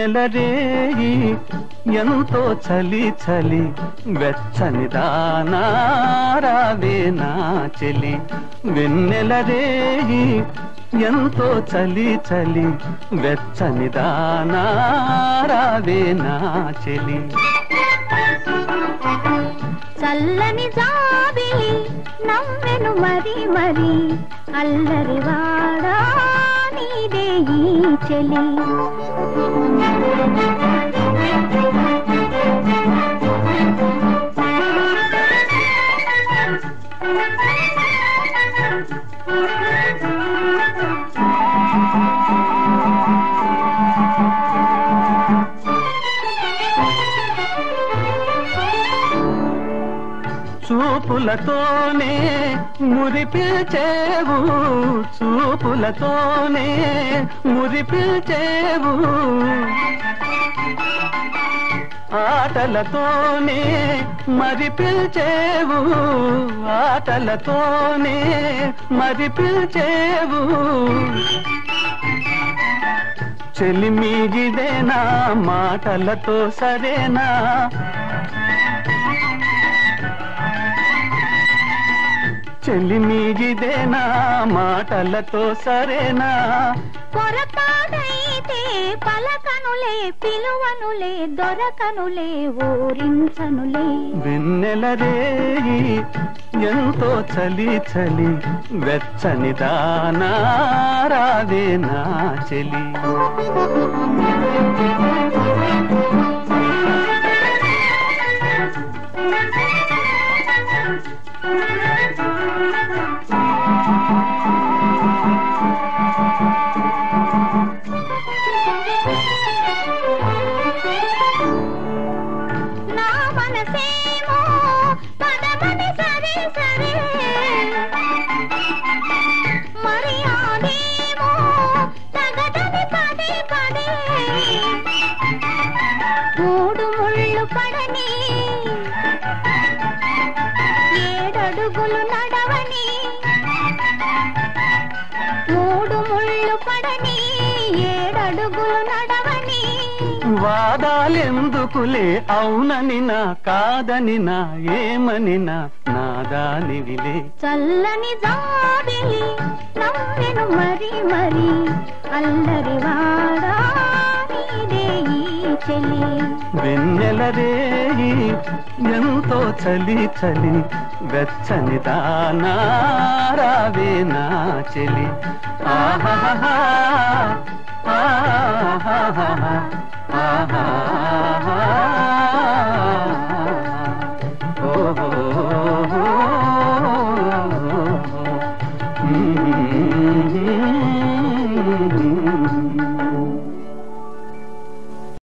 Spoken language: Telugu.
వెన్నెల రేయి ఎంతో చలి చలి వెచ్చని దానా రావే నా చెలి వెన్నెల రేయి ఎంతో చలి చలి వెచ్చని దానా రావే నా చెలి చల్లని జాబిలి నవ్వెను మరి మరి అల్లరి వాడా నీదే ఈ చెలి చూపులతోనే మురిపిల్చేవు చూపులతోనే మురిపిల్చేవు ఆటలతోనే మరిపిల్చేవు ఆటలతోనే మరిపిల్చేవు చెలిమిగిదేనా మాటలతో సరేనా చెలిమిగిదేనా మాటలతో సరేనా పొరపాటైతే పలకనులే పిలువనులే దొరకనులే ఊరించనులే వెన్నెల రేయి ఎంతో చలి చలి వెచ్చని దానా రావే నా చెలి నా మనసేమో పదమని సరే సరే మరి ఆదేమో తగదని పదే పదే మూడు ముళ్ళు పడని ఏడడుగులు నడవని మూడు ముళ్ళు పడని ఏడడుగులు నడవని వాదాలెందుకులే అవునని నా కాదని నా ఏమని నాదానివిలే చల్లని జాబిలి నవ్వెను మరి మరి అల్లరి వాడా నీదే ఈ చెలి వెన్నెల రేయి ఎంతో చలి చలి వెచ్చని దానా రావే నా చెలి ఆహా ఆహా ఆహా